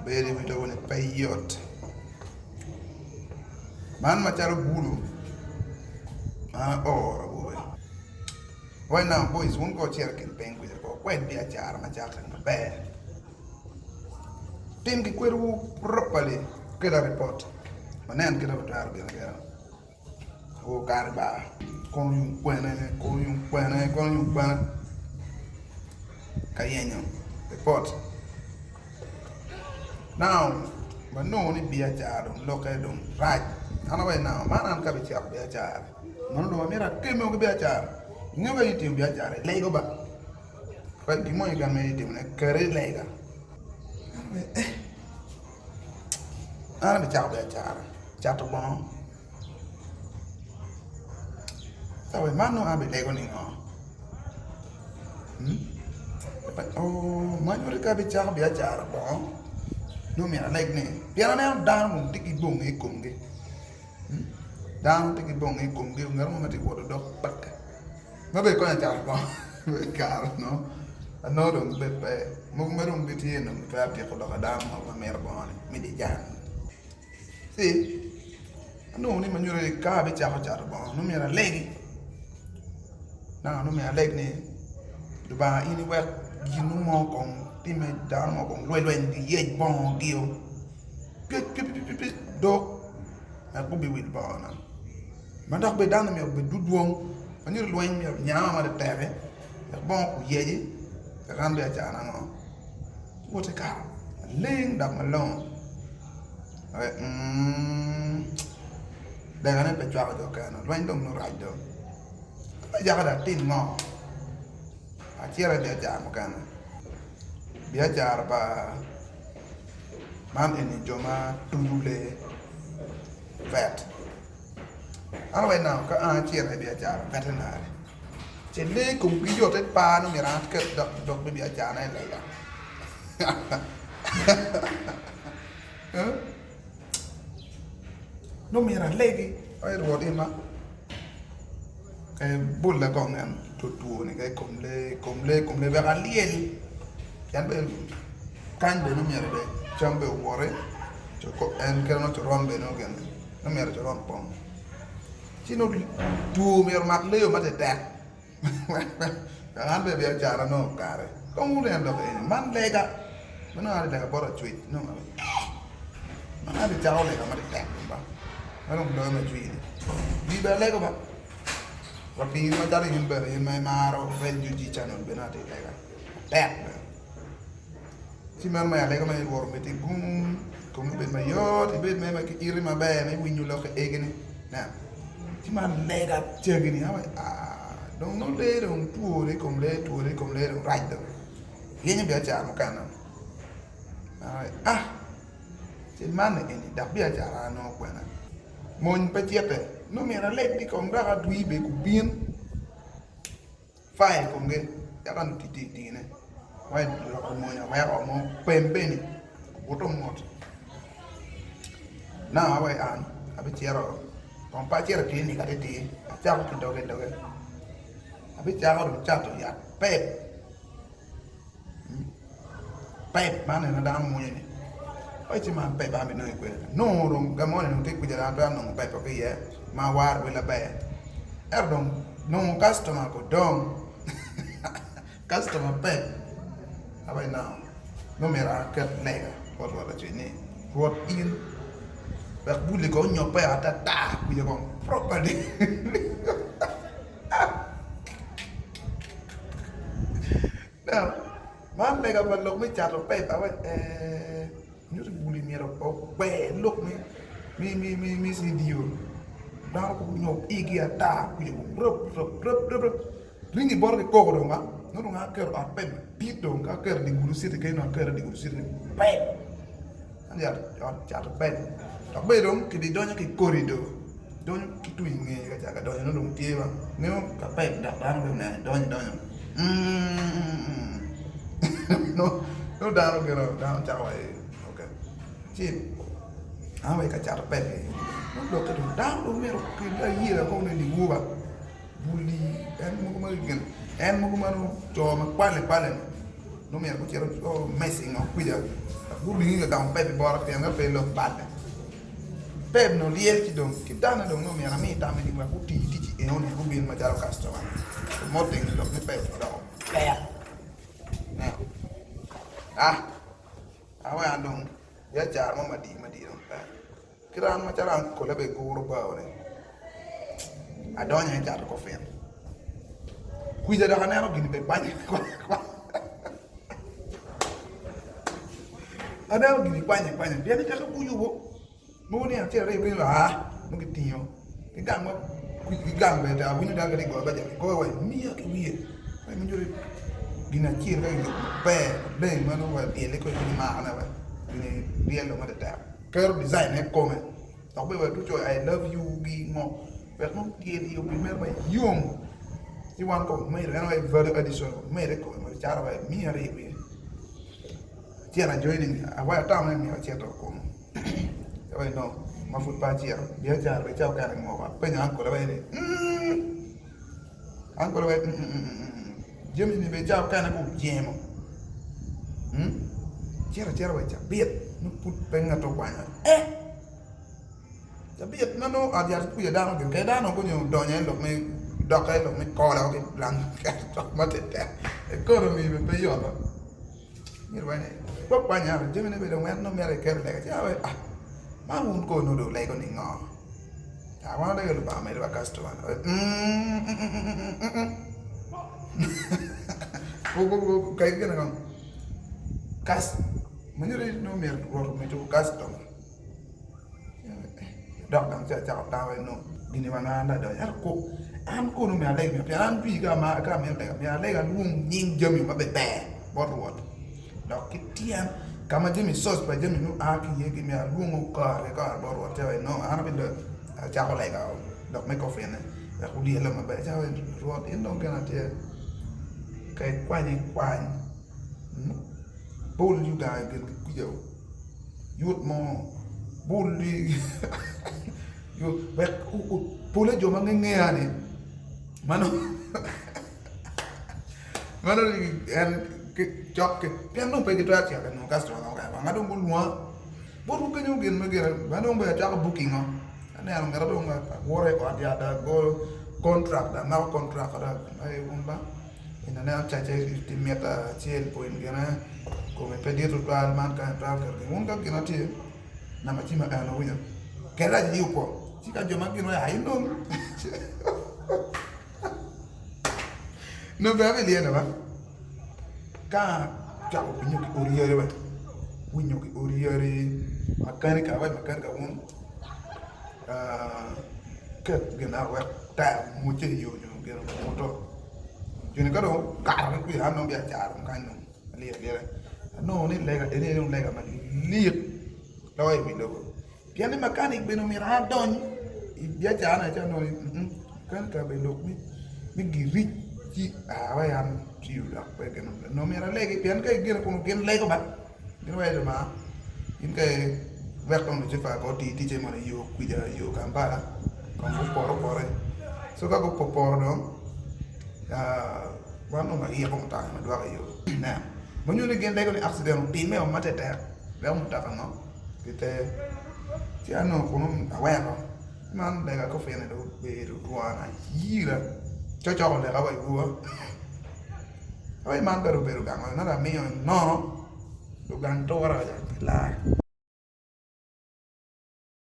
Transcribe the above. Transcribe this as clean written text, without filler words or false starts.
Beri mi dogo ne payot. Man machalo bulu. Boy. Right now, boys, won't go check in pen with a quite be a jar, my jack and a bear. Tim ki kweru properly, get a report. Manan get up to our girl. Oh, garba. Con yung buena. Cayenne. Report. Now, but no only be a jar, look at them. Right. Anyway, now, man, I'm coming to be a jar. No, Mira came over be a jar. Never eat him be a jar, lego back. But the more you can make him a curry lega. I'm a jar be a jar. Chat bomb. So, a man no have a lego in on. But oh, man, you can be a jar bomb. No me like me. Piano down, take it boom, a conge. Down, take it boom, a conge, no water dog, but maybe going to tell car, no. I know don't be pay. Mugmerum bit here, no, grab your dog a dam of a mere bone, midi jam. See, I know only when you're a garbage out of bone, no mere leg. Now, no mere leg name. The bar anywhere, you know more. Timid down or when the yet bone deal. Dog, I could be with Barna. Madame be down me with good one, when you're going me of Yama the Terry, a bone ye, the Rambia Jana. What a car, laying down alone. They're gonna be traveled, when don't know right though. I got a tin more. I cheer at their jam, biajar ba man eni joma tundule vet anyway now ka an chiere biajar veterinary che le kum gi yote pa no mirat ke dok biajar na le ya no mira legi ai ruot ima ke bulla gongen tutu ni ke kumle be aliel yan be kan be no mere be chambe wore to ko en kerno to ron be no gen no mere to ron pom chino tu mer mak leo mate tek kan be jara no kare ko mu den do be man lega man ari daga bora tweet no man ari jaw lega mate tek ba ano do me tweet di be lega ba rapi ma jari himbe in mai maro vel juji channel be na te lega tek si man ma lega ma wor meti gum come be mayor be me ma ki iri ma be me winyu lo ke egeni na si man lega chegeni ha don't no le don tuore come le right do yenya be acha mo kana si man eni da be acha no kwena mon petiete no mi era leg di con da dui be ku bien fai con ge ya kan ti ne wai lo ko mo ya wai o mo pembe ni bottom mot na wai an abi tiero con pa tiero ti ni ka ti cha ko doge abi cha ko cha to ya pep man na da mo ni oi ti man pep ba mi no ko no ro ga mo ni te ku ja da no pep ko ye ma war wala be erdom no customer ko dom customer pep abai now no mera ket lega what ni what in ba bule ko nyo pe ata ta ku je ko properly now man lega ba lok mi chat pe ba ñu buli mi ro ko be lok mi si dio da ko ñoo igi ata ku je rep ringi bor ke ko do ma no nga ker a pe pito nga ker di guru site ke no ker di guru site pe anja chat pe to be dong ki di donya ki corridor donya ki tu nge ka jaga donya no dong tie ba ne ka pe da no ne donya no da no ke no da cha wa okay chi awai ka chat pe no do ke da no me ro ki da yira ko ne di guba buli en mo ma gen en mo ma no to ma pale no me ko chero o messing o kuja bu bi nga dam pe bor te nga pe lo bad pe no liel ki don ki dana don no me na mi ta me di ma ku ti ti e on ku bin ma jaro customer mo te ngi lo me pe do ya awa andong ya jar ma di don pa kiran ma charan ko le be guru ba ore adonya jar ko fen kuja da kana no gini be banye ada gini banyak dia ni kalau kuyu bo mo ni ati re bin la mo gitinho ke gang mo ki gang be da wini da gari go ba ja go wa mi ya ki wi ai mo jure gina chi re be ma no wa ele ko ni ma na wa ni dia lo ma da ker design e come to be wa tu cho I love you gi mo per non chiedi io primer ba yom ti wan ko me re no e vero edition me re ko mo chara wa mi re wi Tiara joining away town and me to come. I know my foot party, dear Jar, which I'll carry more. Penny uncle away. Uncle away. Jimmy be job kind of good jam. Tiara, which a bit, no put pen at one. The bit no, I just put you down again. Get down on you, don't you look me, doctor, look me, call out in blank. Economy will pay you. Bốc qua nhà chứ mình bây giờ nó mẹ lại kêu lại cái ơi má muốn cô nó được lại con đi ngò à quá đây là bà mày là customer cô cái này không cast mình nhớ đi nó mẹ rồi mình chụp customer đọc đằng sẽ chào tao vậy nó đi này mà ăn đời ăn cô nó mẹ lại mẹ ăn vì cái mà mẹ lại cái luôn nhìn dâm mà bè bọt ruột đó cái tiang kama jemi sauce pa jemi no aki yegi mi alungo ka bor wa tawe no ana bin cha ko lega dok me ko fene ya ko di lama ba cha ruot in don kana te kai kwani bol yu da gen ku yow yut mo bol li yo ba pole jo ma nge ani mano cái chọc cái piano pe cái track ya no castro no ka nga dong bulwa boru ke ñu gen ma gen ba dong ba ta booking no ana nga dong nga wore ko dia da go contract da na contract da ay umba ina na cha cha ti meta ciel point gena come pedir total man ka tra ka un ka gena ti na ma ti ma no wi ke la di ko ti ka jo ma gen ay no no ba be liena ba ka chao pinyo ki oriere ba winyo ki oriere makanika un ka gena wa ta mu che yo gena moto juni ka do ka ku ya no bia cha ka no li no ni lega ene no lega ma li lawai mi do piani mechanic be no mi ra don bia cha na cha no kan ka be lok mi giri ci wa yan ci yu la pe gena no mi ra legi pian kay gena ko gen lego ba gena way de ma in kay verton ci fa ko ti ci mo yo ku ja yo kampala kon fu poro so ka ko poporo no quando ma ia come ta ma do io na mo ñu ne gen lego ni accident ti me o matete be mo ta no kite ti ano ko no awero man lega ko fene do be do tuana yira cho le ga bai bua ai man pero gang na la mio no do gang to ra ja la